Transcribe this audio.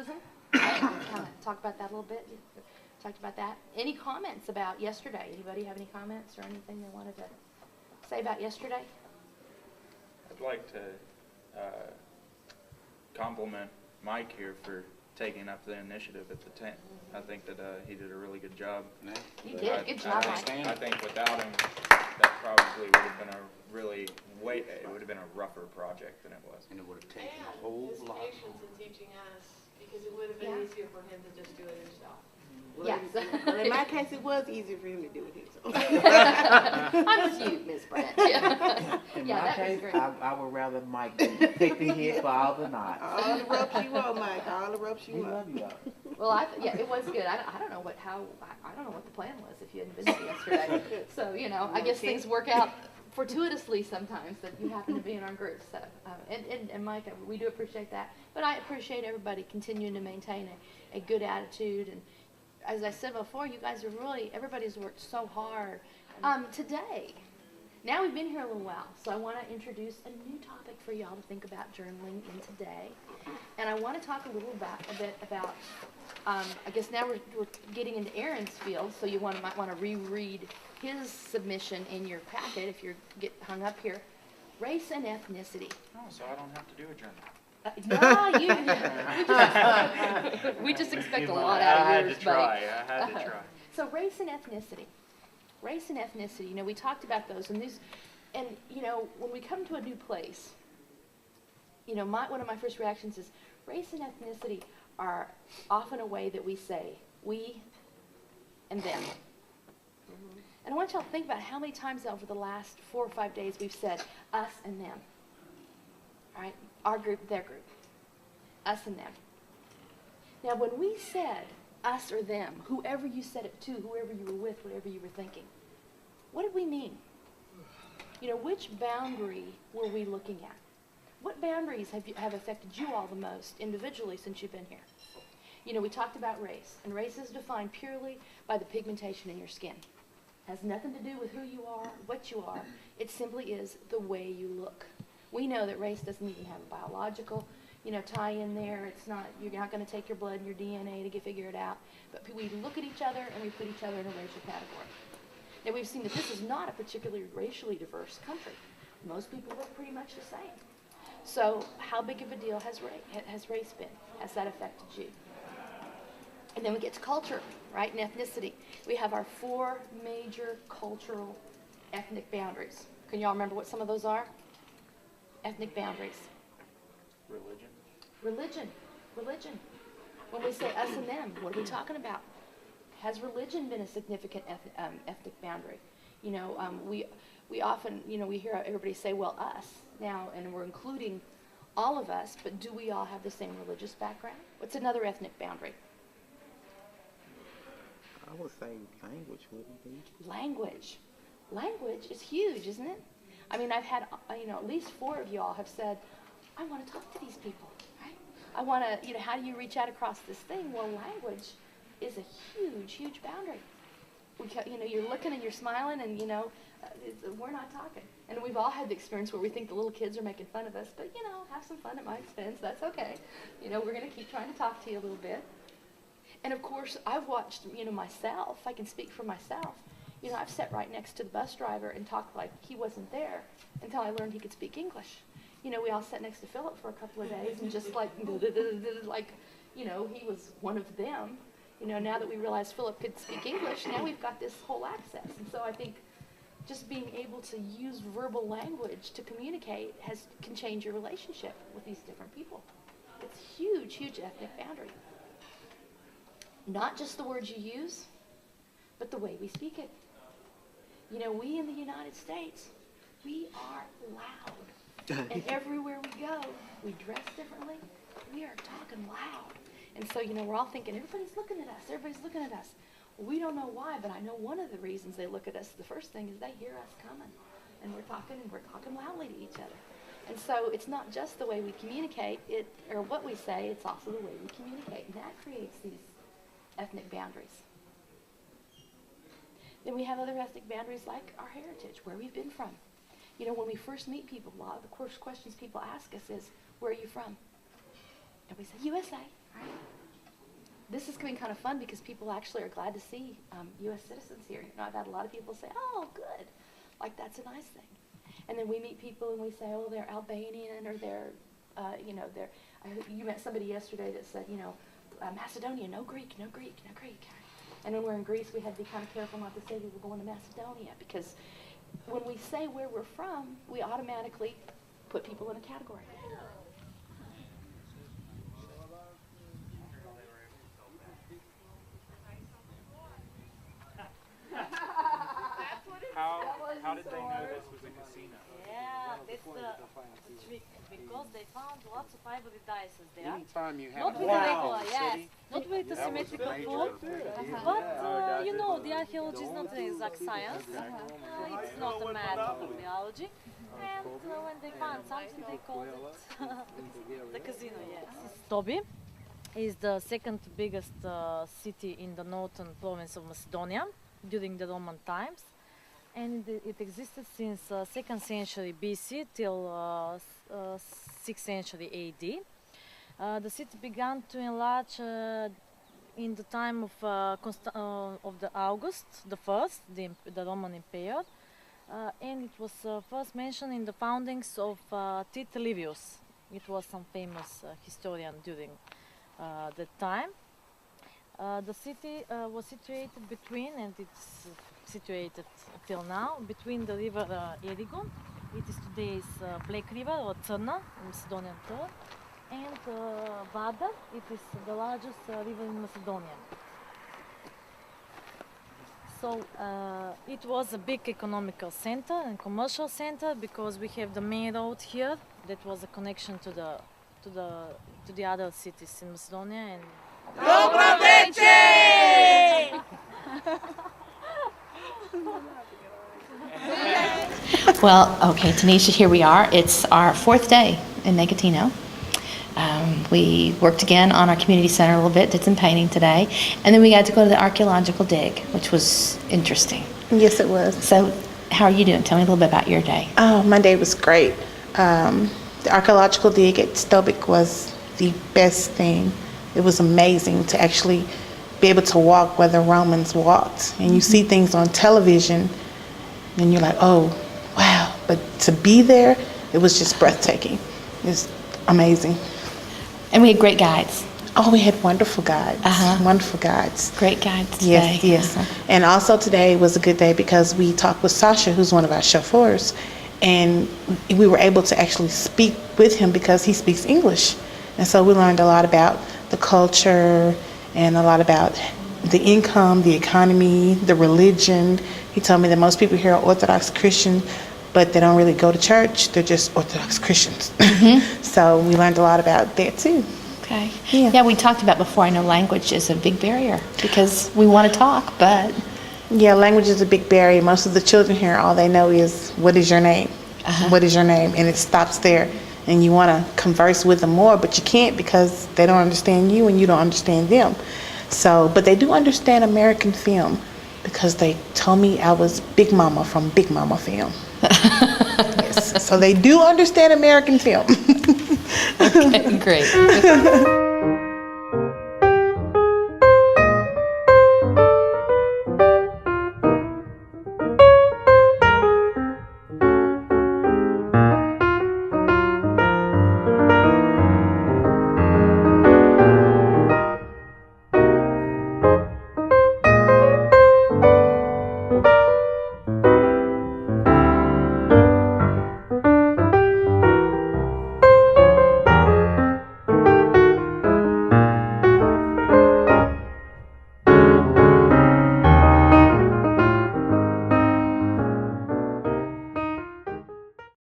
multiculturalism. Kind of talk about that a little bit. Talked about that. Any comments about yesterday? Anybody have any comments or anything they wanted to say about yesterday? I'd like to compliment Mike here for taking up the initiative at the tent. I think that he did a really good job. You did. Good job, Mike. I think without him, that probably would have been it would have been a rougher project than it was. And it would have taken a whole lot. His patience in teaching us, because it would have been easier for him to just do it himself. Well, yes. Well, in my case, it was easier for him to do it himself. I'm with you, Ms. Brent. Yeah. In Yeah, my that was case, great. I would rather Mike take the hit for all the knots. All the ropes you want, Mike. All the ropes We you want. love you all. Well, yeah, it was good. I don't know I don't know what the plan was if you hadn't been here yesterday. So, I guess things work out fortuitously sometimes that you happen to be in our group. So, and Mike, we do appreciate that. But I appreciate everybody continuing to maintain a good attitude. And as I said before, you guys are everybody's worked so hard. Today, now we've been here a little while, so I want to introduce a new topic for y'all to think about journaling in today. And I want to talk a bit about, I guess now we're getting into Aaron's field, so you might want to reread his submission in your packet if you get hung up here. Race and ethnicity. Oh, so I don't have to do a journal. No, we just expect a lot out of yours, buddy. I had to try. So race and ethnicity. Race and ethnicity, we talked about those, and when we come to a new place, one of my first reactions is race and ethnicity are often a way that we say we and them. And I want y'all to think about how many times over the last 4 or 5 days we've said us and them. All right? Our group, their group. Us and them. Now, when we said us or them, whoever you said it to, whoever you were with, whatever you were thinking, what did we mean? Which boundary were we looking at? What boundaries have affected you all the most individually since you've been here? We talked about race, and race is defined purely by the pigmentation in your skin. It has nothing to do with who you are, what you are. It simply is the way you look. We know that race doesn't even have a biological, tie in there. It's not, you're not going to take your blood and your DNA to figure it out. But we look at each other and we put each other in a racial category. Now we've seen that this is not a particularly racially diverse country. Most people look pretty much the same. So how big of a deal has race been? Has that affected you? And then we get to culture, right, and ethnicity. We have our 4 major cultural ethnic boundaries. Can y'all remember what some of those are? Ethnic boundaries. Religion. When we say us and them, what are we talking about? Has religion been a significant ethnic boundary? We often, we hear everybody say, well, us now, and we're including all of us, but do we all have the same religious background? What's another ethnic boundary? I would say language wouldn't be. Language is huge, isn't it? I mean, I've had, at least 4 of y'all have said, I want to talk to these people, right? I want to, how do you reach out across this thing? Well, language is a huge, huge boundary. You're looking and you're smiling and, we're not talking. And we've all had the experience where we think the little kids are making fun of us, but, have some fun at my expense. That's okay. We're going to keep trying to talk to you a little bit. And, of course, I've watched, myself. I can speak for myself. I've sat right next to the bus driver and talked like he wasn't there until I learned he could speak English. We all sat next to Philip for a couple of days and just like he was one of them. Now that we realize Philip could speak English, now we've got this whole access. And so I think just being able to use verbal language to communicate can change your relationship with these different people. It's huge, huge ethnic boundary. Not just the words you use, but the way we speak it. We in the United States, we are loud. And everywhere we go, we dress differently. We are talking loud. And so, we're all thinking, everybody's looking at us. Well, we don't know why, but I know one of the reasons they look at us, the first thing is they hear us coming. And we're talking loudly to each other. And so it's not just the way we communicate, or what we say, it's also the way we communicate. And that creates these ethnic boundaries. Then we have other ethnic boundaries like our heritage, where we've been from. When we first meet people, a lot of the first questions people ask us is, where are you from? And we say, USA, right? this is going to be kind of fun because people actually are glad to see U.S. citizens here. You know, I've had a lot of people say, "Oh, good," like that's a nice thing. And then we meet people and we say, "Oh, they're Albanian," or they're, you know, they're. You met somebody yesterday that said, you know, Macedonia, no Greek, no Greek, no Greek. And when we're in Greece, we had to be kind of careful not to say we were going to Macedonia, because when we say where we're from, we automatically put people in a category. How did they know this was a casino? Yeah, that's the trick, because they found lots of ivory dices there. Anytime you have Not with the regular, yes, not with the symmetrical fold, but you know, the archaeology is not an exact science. It's not a matter of biology. And when they found something, they called it the casino, yes. Tobi is the second biggest city in the northern province of Macedonia during the Roman times. And it existed since 2nd century BC till 6th century AD. The city began to enlarge in the time of the August I, the Roman Emperor, and it was first mentioned in the foundings of Tite Livius. It was some famous historian during that time. The city was situated between, and it's situated till now, between the river Erigon, it is today's Black River or Crna, Macedonian term, and Vada, it is the largest river in Macedonia. So it was a big economical center and commercial center, because we have the main road here that was a connection to the other cities in Macedonia. And Well, okay, Tanisha, here we are. It's our 4th day in Nicotino. We worked again on our community center a little bit, did some painting today, and then we got to go to the archaeological dig, which was interesting. Yes, it was. So, how are you doing? Tell me a little bit about your day. Oh, my day was great. The archaeological dig at Stobic was the best thing. It was amazing to actually be able to walk where the Romans walked. And you see things on television, and you're like, oh, wow. But to be there, it was just breathtaking. It's amazing. And we had great guides. Oh, we had wonderful guides. Wonderful guides. Great guides today. Yes. And also today was a good day because we talked with Sasha, who's one of our chauffeurs, and we were able to actually speak with him because he speaks English. And so we learned a lot about the culture and a lot about the income, the economy, the religion. He told me that most people here are Orthodox Christian, but they don't really go to church. They're just Orthodox Christians. So we learned a lot about that too. Okay. Yeah. We talked about before, I know language is a big barrier because we want to talk, but... Yeah, language is a big barrier. Most of the children here, all they know is, what is your name? What is your name? And it stops there. And you want to converse with them more, but you can't because they don't understand you and you don't understand them. So, but they do understand American film because they told me I was Big Mama from Big Mama Film. Yes. So they do understand American film. Okay, great.